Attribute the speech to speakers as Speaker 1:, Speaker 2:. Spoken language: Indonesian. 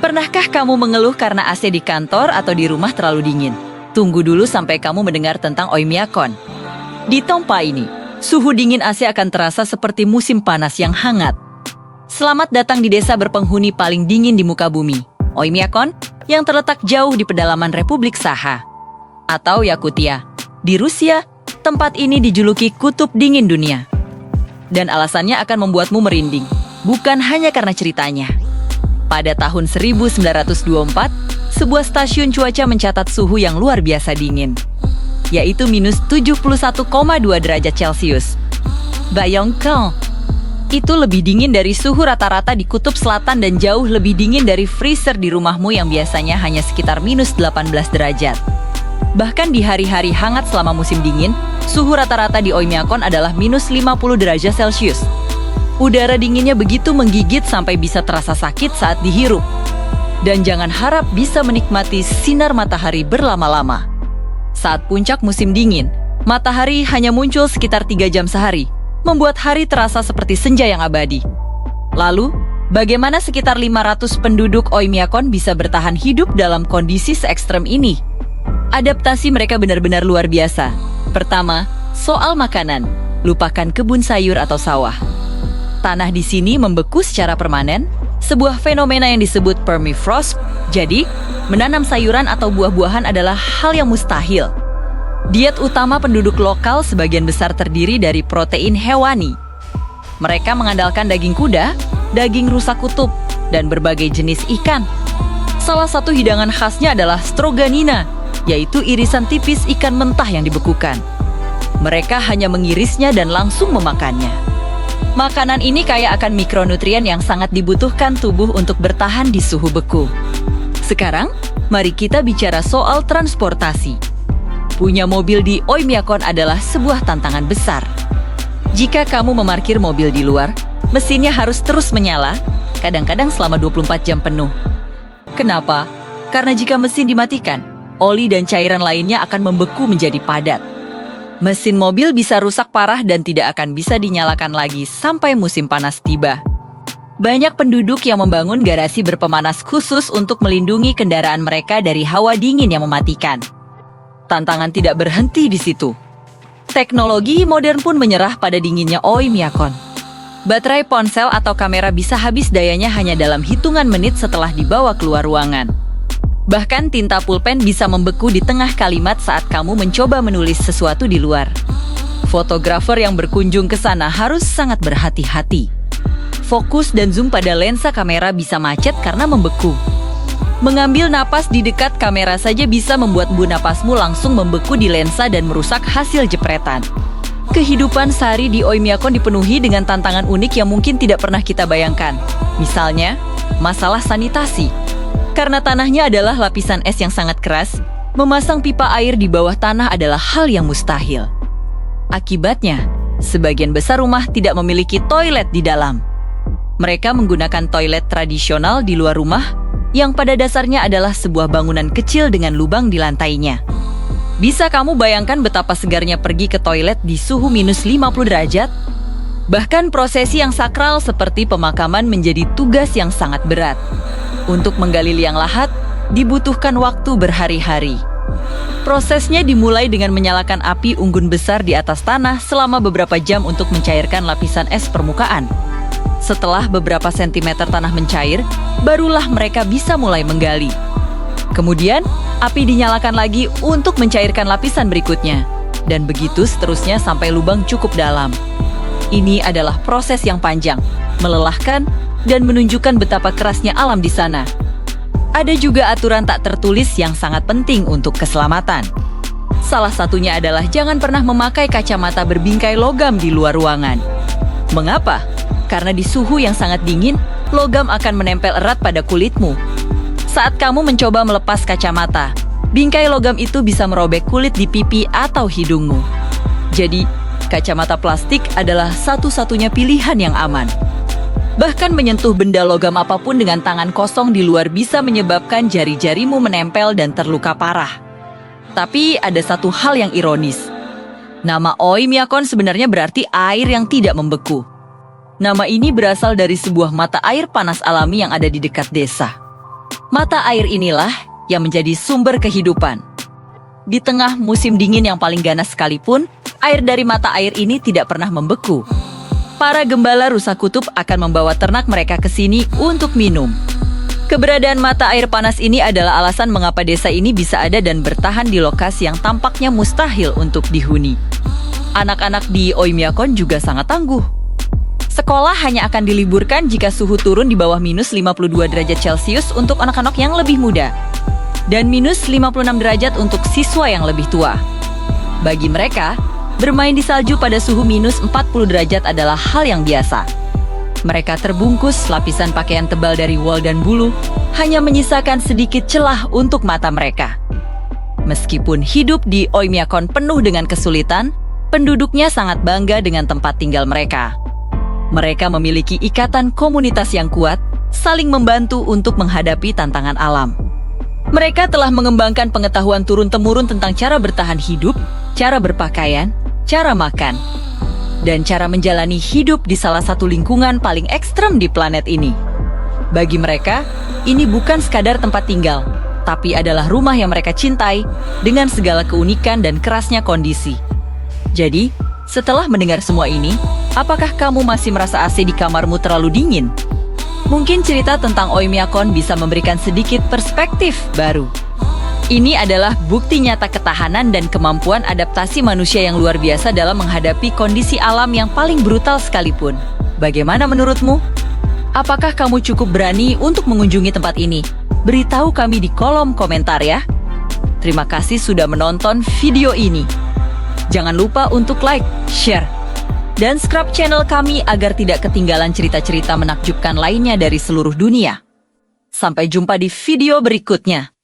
Speaker 1: Pernahkah kamu mengeluh karena AC di kantor atau di rumah terlalu dingin? Tunggu dulu sampai kamu mendengar tentang Oymyakon. Di Tompa ini, suhu dingin AC akan terasa seperti musim panas yang hangat. Selamat datang di desa berpenghuni paling dingin di muka bumi, Oymyakon, yang terletak jauh di pedalaman Republik Saha, atau Yakutia. Di Rusia, tempat ini dijuluki kutub dingin dunia. Dan alasannya akan membuatmu merinding, bukan hanya karena ceritanya. Pada tahun 1924, sebuah stasiun cuaca mencatat suhu yang luar biasa dingin, yaitu minus 71,2 derajat Celcius. Bayangkan, itu lebih dingin dari suhu rata-rata di kutub selatan dan jauh lebih dingin dari freezer di rumahmu yang biasanya hanya sekitar minus 18 derajat. Bahkan di hari-hari hangat selama musim dingin, suhu rata-rata di Oymyakon adalah minus 50 derajat Celcius. Udara dinginnya begitu menggigit sampai bisa terasa sakit saat dihirup. Dan jangan harap bisa menikmati sinar matahari berlama-lama. Saat puncak musim dingin, matahari hanya muncul sekitar 3 jam sehari, membuat hari terasa seperti senja yang abadi. Lalu, bagaimana sekitar 500 penduduk Oymyakon bisa bertahan hidup dalam kondisi se-ekstrem ini? Adaptasi mereka benar-benar luar biasa. Pertama, soal makanan. Lupakan kebun sayur atau sawah. Tanah di sini membeku secara permanen, sebuah fenomena yang disebut permafrost. Jadi, menanam sayuran atau buah-buahan adalah hal yang mustahil. Diet utama penduduk lokal sebagian besar terdiri dari protein hewani. Mereka mengandalkan daging kuda, daging rusa kutub, dan berbagai jenis ikan. Salah satu hidangan khasnya adalah stroganina, yaitu irisan tipis ikan mentah yang dibekukan. Mereka hanya mengirisnya dan langsung memakannya. Makanan ini kaya akan mikronutrien yang sangat dibutuhkan tubuh untuk bertahan di suhu beku. Sekarang, mari kita bicara soal transportasi. Punya mobil di Oymyakon adalah sebuah tantangan besar. Jika kamu memarkir mobil di luar, mesinnya harus terus menyala, kadang-kadang selama 24 jam penuh. Kenapa? Karena jika mesin dimatikan, oli dan cairan lainnya akan membeku menjadi padat. Mesin mobil bisa rusak parah dan tidak akan bisa dinyalakan lagi sampai musim panas tiba. Banyak penduduk yang membangun garasi berpemanas khusus untuk melindungi kendaraan mereka dari hawa dingin yang mematikan. Tantangan tidak berhenti di situ. Teknologi modern pun menyerah pada dinginnya Oymyakon. Baterai ponsel atau kamera bisa habis dayanya hanya dalam hitungan menit setelah dibawa keluar ruangan. Bahkan tinta pulpen bisa membeku di tengah kalimat saat kamu mencoba menulis sesuatu di luar. Fotografer yang berkunjung ke sana harus sangat berhati-hati. Fokus dan zoom pada lensa kamera bisa macet karena membeku. Mengambil napas di dekat kamera saja bisa membuat embun napasmu langsung membeku di lensa dan merusak hasil jepretan. Kehidupan sehari di Oymyakon dipenuhi dengan tantangan unik yang mungkin tidak pernah kita bayangkan. Misalnya, masalah sanitasi. Karena tanahnya adalah lapisan es yang sangat keras, memasang pipa air di bawah tanah adalah hal yang mustahil. Akibatnya, sebagian besar rumah tidak memiliki toilet di dalam. Mereka menggunakan toilet tradisional di luar rumah, yang pada dasarnya adalah sebuah bangunan kecil dengan lubang di lantainya. Bisa kamu bayangkan betapa segarnya pergi ke toilet di suhu minus 50 derajat? Bahkan prosesi yang sakral seperti pemakaman menjadi tugas yang sangat berat. Untuk menggali liang lahat, dibutuhkan waktu berhari-hari. Prosesnya dimulai dengan menyalakan api unggun besar di atas tanah selama beberapa jam untuk mencairkan lapisan es permukaan. Setelah beberapa sentimeter tanah mencair, barulah mereka bisa mulai menggali. Kemudian, api dinyalakan lagi untuk mencairkan lapisan berikutnya. Dan begitu seterusnya sampai lubang cukup dalam. Ini adalah proses yang panjang, melelahkan, dan menunjukkan betapa kerasnya alam di sana. Ada juga aturan tak tertulis yang sangat penting untuk keselamatan. Salah satunya adalah jangan pernah memakai kacamata berbingkai logam di luar ruangan. Mengapa? Karena di suhu yang sangat dingin, logam akan menempel erat pada kulitmu. Saat kamu mencoba melepas kacamata, bingkai logam itu bisa merobek kulit di pipi atau hidungmu. Jadi, kacamata plastik adalah satu-satunya pilihan yang aman. Bahkan menyentuh benda logam apapun dengan tangan kosong di luar bisa menyebabkan jari-jarimu menempel dan terluka parah. Tapi ada satu hal yang ironis. Nama Oymyakon sebenarnya berarti air yang tidak membeku. Nama ini berasal dari sebuah mata air panas alami yang ada di dekat desa. Mata air inilah yang menjadi sumber kehidupan. Di tengah musim dingin yang paling ganas sekalipun, air dari mata air ini tidak pernah membeku. Para gembala rusa kutub akan membawa ternak mereka ke sini untuk minum. Keberadaan mata air panas ini adalah alasan mengapa desa ini bisa ada dan bertahan di lokasi yang tampaknya mustahil untuk dihuni. Anak-anak di Oymyakon juga sangat tangguh. Sekolah hanya akan diliburkan jika suhu turun di bawah minus 52 derajat Celcius untuk anak-anak yang lebih muda, dan minus 56 derajat untuk siswa yang lebih tua. Bagi mereka, bermain di salju pada suhu minus 40 derajat adalah hal yang biasa. Mereka terbungkus lapisan pakaian tebal dari wol dan bulu, hanya menyisakan sedikit celah untuk mata mereka. Meskipun hidup di Oymyakon penuh dengan kesulitan, penduduknya sangat bangga dengan tempat tinggal mereka. Mereka memiliki ikatan komunitas yang kuat, saling membantu untuk menghadapi tantangan alam. Mereka telah mengembangkan pengetahuan turun-temurun tentang cara bertahan hidup, cara berpakaian, cara makan, dan cara menjalani hidup di salah satu lingkungan paling ekstrem di planet ini. Bagi mereka, ini bukan sekadar tempat tinggal, tapi adalah rumah yang mereka cintai dengan segala keunikan dan kerasnya kondisi. Jadi, setelah mendengar semua ini, apakah kamu masih merasa AC di kamarmu terlalu dingin? Mungkin cerita tentang Oymyakon bisa memberikan sedikit perspektif baru. Ini adalah bukti nyata ketahanan dan kemampuan adaptasi manusia yang luar biasa dalam menghadapi kondisi alam yang paling brutal sekalipun. Bagaimana menurutmu? Apakah kamu cukup berani untuk mengunjungi tempat ini? Beritahu kami di kolom komentar ya. Terima kasih sudah menonton video ini. Jangan lupa untuk like, share, dan subscribe channel kami agar tidak ketinggalan cerita-cerita menakjubkan lainnya dari seluruh dunia. Sampai jumpa di video berikutnya.